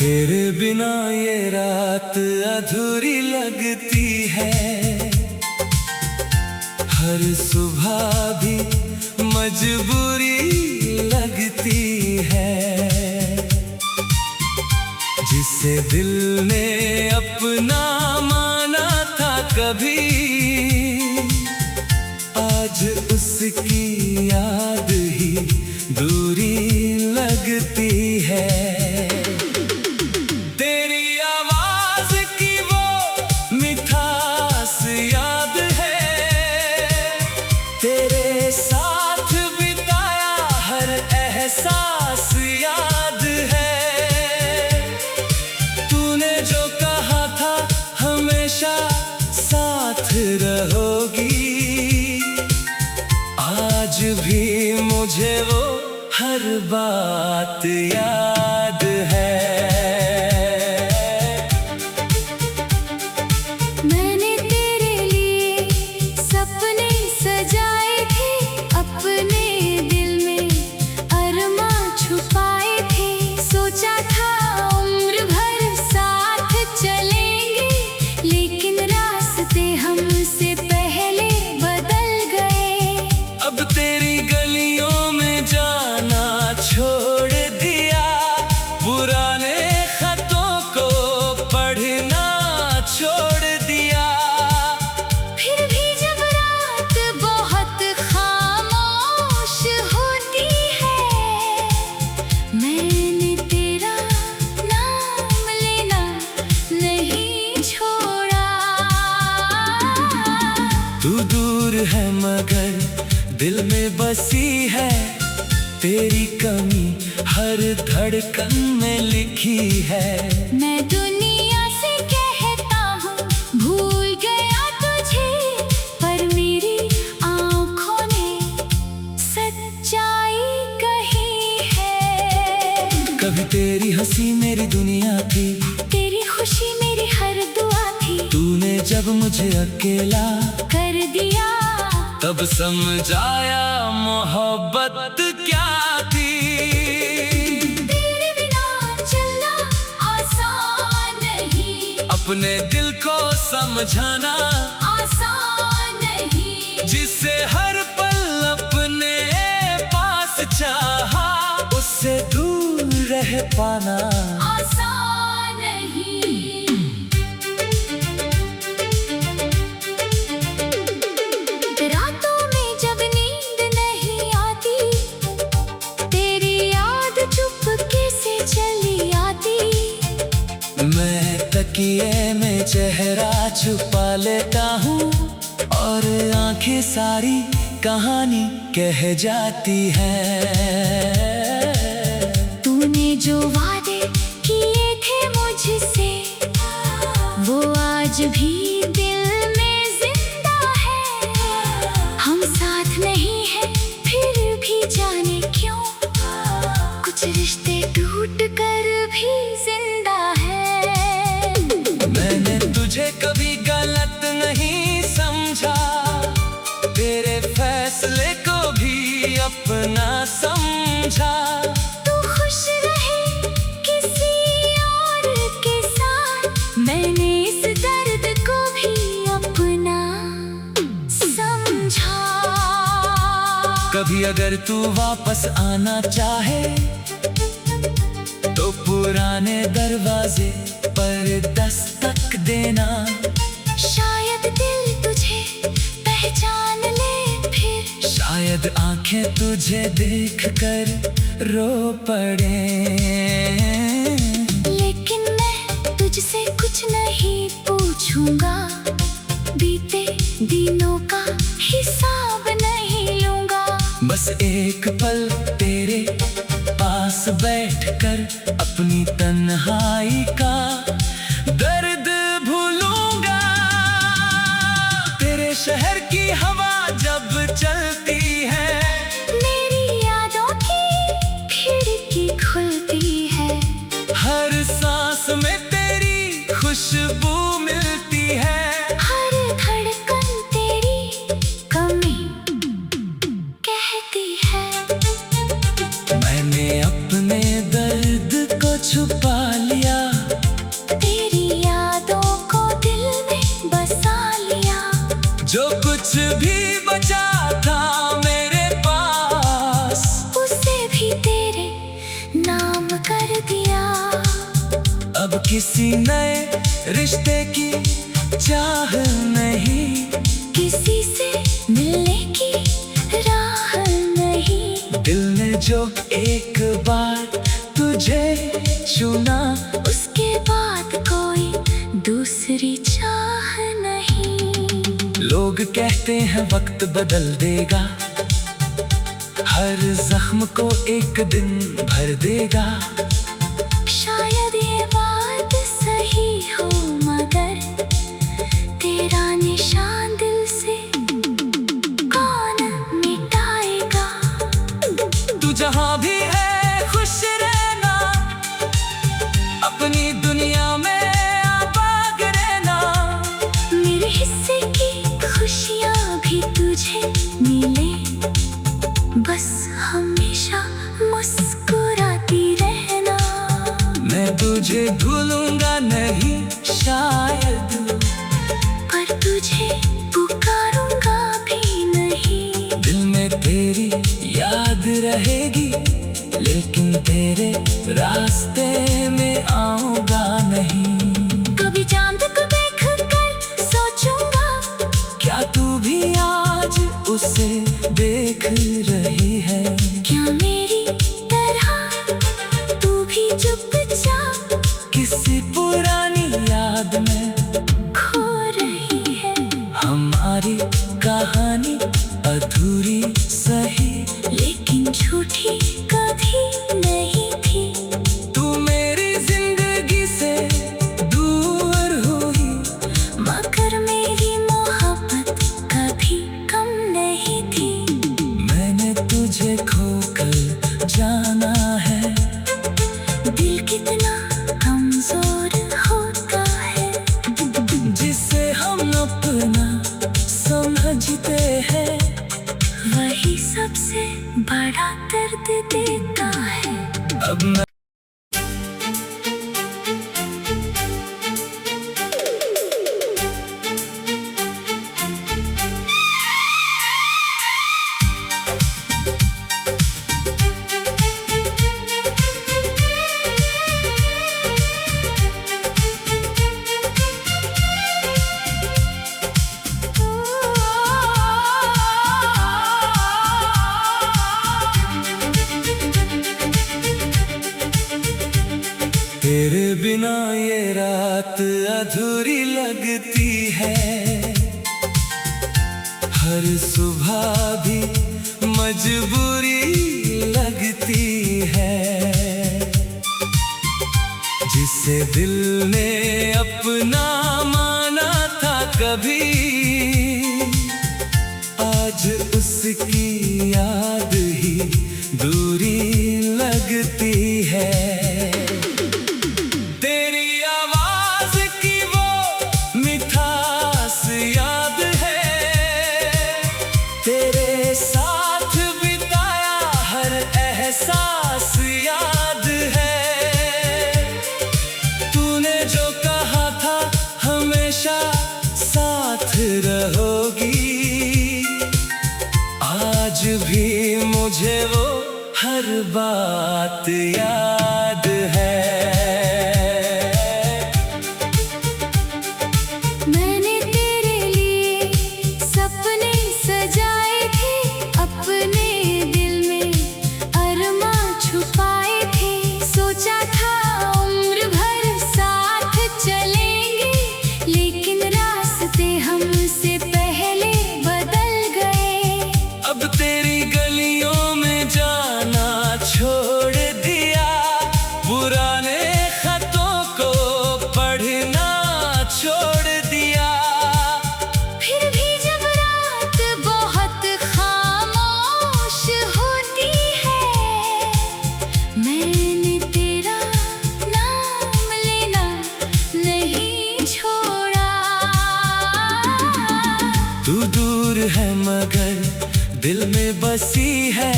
तेरे बिना ये रात अधूरी लगती है, हर सुबह भी मजबूरी लगती है। जिसे दिल ने अपना माना था कभी, आज उसकी याद ही दूरी लगती है। तेरे साथ बिताया हर एहसास याद है। तूने जो कहा था हमेशा साथ रहोगी, आज भी मुझे वो हर बात याद है। तेरी गलियों में जाना छोड़ दिया, पुराने खतों को पढ़ना छोड़ दिया। फिर भी जब रात बहुत खामोश होती है, मैंने तेरा नाम लेना नहीं छोड़ा। तू दूर है मगर दिल में बसी है, तेरी कमी हर धड़कन में लिखी है। मैं दुनिया से कहता हूँ भूल गया तुझे, पर मेरी आँखों ने सच्चाई कही है। कभी तेरी हंसी मेरी दुनिया थी, तेरी खुशी मेरी हर दुआ थी। तूने जब मुझे अकेला कर दिया, तब समझाया मोहब्बत क्या थी। तेरे बिना चलना आसान नहीं, अपने दिल को समझाना आसान नहीं। जिसे हर पल अपने पास चाहा, उससे दूर रह पाना आसान नहीं। मैं तकिए में चेहरा छुपा लेता हूँ, और आंखें सारी कहानी कह जाती हैं। तूने जो वादे किए थे मुझसे, वो आज भी दिल में जिंदा है। हम साथ नहीं हैं फिर भी जाने क्यों, कुछ रिश्ते टूट कर भी जिंदा है। मैंने तुझे कभी गलत नहीं समझा, तेरे फैसले को भी अपना समझा। तू खुश रहे किसी और के साथ, मैंने इस दर्द को भी अपना समझा। कभी अगर तू वापस आना चाहे, तो पुराने दरवाजे पर दस्तक देना। शायद दिल तुझे पहचान ले फिर, शायद आंखें तुझे देखकर रो पड़े। लेकिन मैं तुझसे कुछ नहीं पूछूंगा, बीते दिनों का हिसाब नहीं लूंगा। बस एक पल तेरे पास बैठकर अपनी तन्हाई का दर्द भूलूंगा। तेरे शहर की हवा जब चलती है, मेरी यादों की खिड़की खुलती है। हर सांस में तेरी खुशबू मिलती है। हर धड़कन तेरी कमी कहती है। मैंने अपने दर्द को छुपा लिया, किसी नए रिश्ते की चाह नहीं, किसी से मिलने की राह नहीं। दिल ने जो एक बार तुझे चुना, उसके बाद कोई दूसरी चाह नहीं। लोग कहते हैं वक्त बदल देगा, हर जख्म को एक दिन भर देगा। शायद ये बात सही हो, मगर तेरा निशान दिल से कौन मिटाएगा। तू जहां भी है खुश रहना, अपनी दुनिया में आबाद रहना। मेरे हिस्से की खुशियाँ भी तुझे मिले, बस हमेशा मुस्कुराती रहना। मैं तुझे भूलूंगा नहीं शायद, पर तुझे पुकारूंगा भी नहीं। दिल में तेरी याद रहेगी, लेकिन तेरे रास्ते में आऊंगा नहीं। कभी चांद को देख कर सोचूंगा, क्या तू भी आज उसे देख रही है? क्या मेरी तरह तू भी चुपचाप किसी पुरानी याद में खो रही है? हमारी कहानी अधूरी सही, लेकिन झूठी कभी नहीं थी। तू मेरी जिंदगी से दूर हुई, मगर मेरी मोहब्बत कभी कम नहीं थी। मैंने तुझे खोकर जाना है। दिल कितना कमजोर होता है, जिसे हम अपना समझते हैं, वही सबसे बड़ा दर्द देता है। अब मैं तेरे बिना ये रात अधूरी लगती है, हर सुबह भी मजबूरी लगती है। जिसे दिल ने अपना माना था कभी, आज उसकी याद ही दूरी लगती है। तेरी आवाज की वो मिठास याद है, तेरे साथ बिताया हर एहसास याद है। तूने जो कहा था हमेशा साथ रहोगी, आज भी मुझे वो हर बात याद है। मैंने तेरे लिए सपने सजाए थे, अपने दिल में अरमा छुपाए थे। सोचा था उम्र भर साथ चलेंगे, लेकिन रास्ते हमसे पहले बदल गए। अब तेरी गलियों में जाना छोड़ दिया, पुराने खतों को पढ़ना छोड़ दिया। फिर भी जब रात बहुत खामोश होती है, मैंने तेरा नाम लेना नहीं छोड़ा। तू दूर है मगर दिल में बसी है,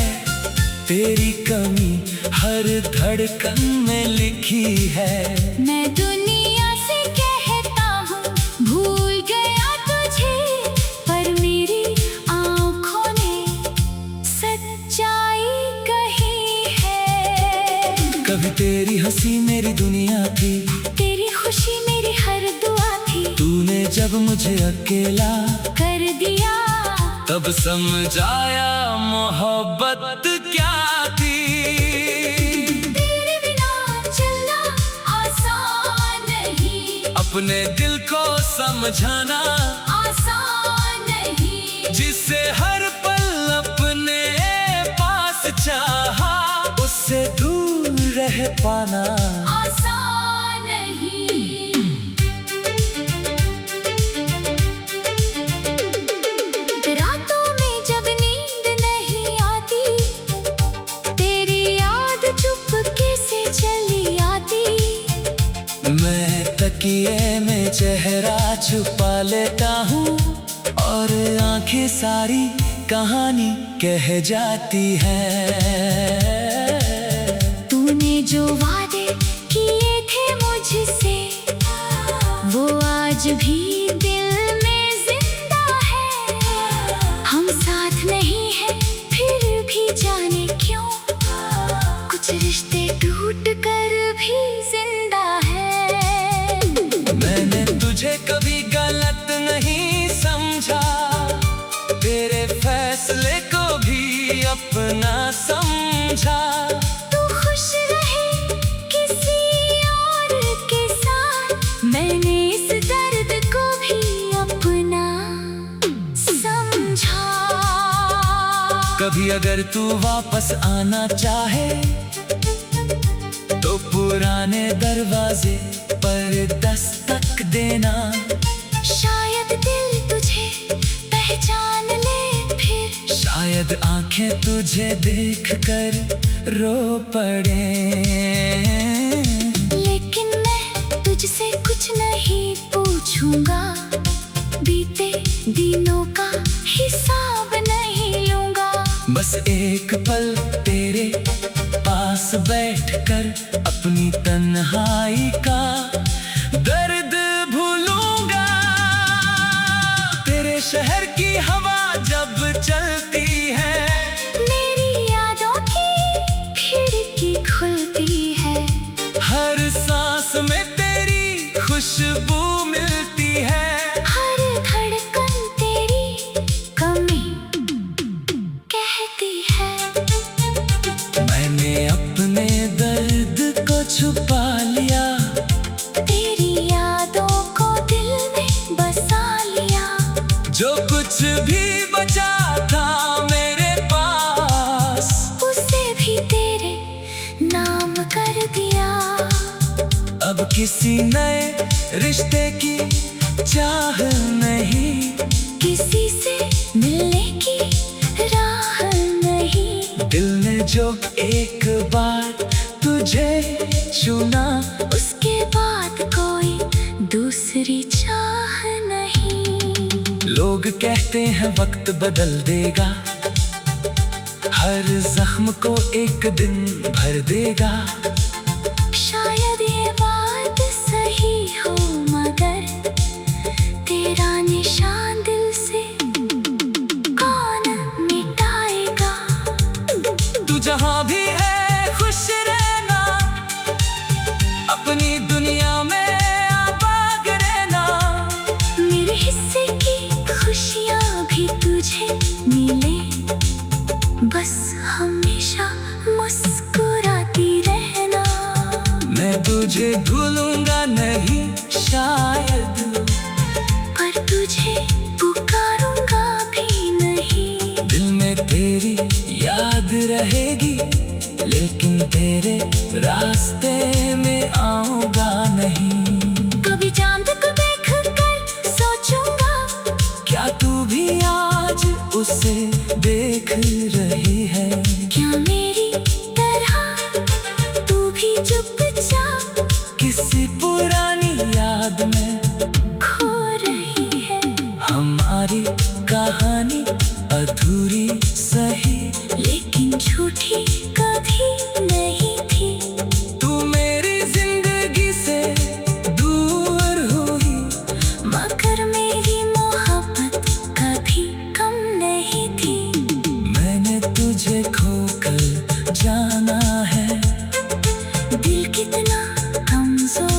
तेरी कमी हर धड़कन में लिखी है। मैं दुनिया से कहता हूँ भूल गया तुझे, पर मेरी आँखों ने सच्चाई कही है। कभी तेरी हंसी मेरी दुनिया थी, तेरी खुशी मेरी हर दुआ थी। तूने जब मुझे अकेला कर दिया तब समझाया मोहब्बत क्या थी। तेरे बिना चलना आसान नहीं, अपने दिल को समझाना आसान नहीं। जिसे हर पल अपने पास चाहा, उससे दूर रह पाना आसान नहीं। रातों में जब नींद नहीं आती, तेरी याद चुपके से चली आती। मैं तकिए में चेहरा छुपा लेता हूँ और आंखें सारी कहानी कह जाती है। तूने जो वादे किए थे मुझसे, वो आज भी दिल में जिंदा है। हम साथ नहीं हैं फिर भी जाने क्यों, कुछ रिश्ते टूट कर भी जिंदा है। मैंने तुझे कभी गलत नहीं समझा, तेरे फैसले को भी अपना समझा। तू खुश रहे किसी और के साथ, मैंने इस दर्द को भी अपना समझा। कभी अगर तू वापस आना चाहे तो पुराने दरवाजे पर दस्तक देना। शायद दिल तुझे पहचान ले फिर, शायद आंखें तुझे देखकर रो पड़े। लेकिन मैं तुझसे कुछ नहीं पूछूंगा, बीते दिनों का हिसाब नहीं लूंगा। बस एक पल तेरे पास बैठकर अपनी तन्हाई का दर्द भूलूंगा। तेरे शहर की हवा जब चलती है, मेरी यादों की खिड़की खुलती है। हर सांस में तेरी खुशबू मिलती है। हर धड़कन तेरी कमी कहती है। मैंने अपने दर्द को छुपा लिया, तेरी यादों को दिल में बसा लिया। जो कुछ भी बचा था मेरे पास, उसे भी तेरे नाम कर दिया। अब किसी नए रिश्ते की चाह नहीं, किसी से मिलने की राह नहीं। दिल ने जो एक बार तुझे चुना, उसके बाद कोई दूसरी चाह नहीं। लोग कहते हैं वक्त बदल देगा, हर जख्म को एक दिन भर देगा। शायद ये बात सही हो, मगर तेरा निशान दिल से कौन मिटाएगा। तू जहाँ भी है खुश रहना, अपनी दुनिया में आबाद रहना। मेरे हिस्से की खुशियाँ भी तुझे मिले, बस हमेशा मुस्कुराती रहना। मैं तुझे भूलूंगा नहीं शायद, पर तुझे पुकारूंगा भी नहीं। दिल में तेरी याद रहेगी, लेकिन तेरे रास्ते में आऊंगा नहीं। कभी चांद को देख कर सोचूंगा, क्या तू भी आज उसे देख रही है? क्या मेरी तरह तू भी चुपचाप किसी पुरानी याद में खो रही है। हमारी कहानी अधूरी सही, लेकिन झूठी कभी नहीं थी। तू मेरी जिंदगी से दूर हुई, मगर मेरी मोहब्बत कभी कम नहीं थी। मैंने तुझे खोकर जाना है, दिल कितना कमजोर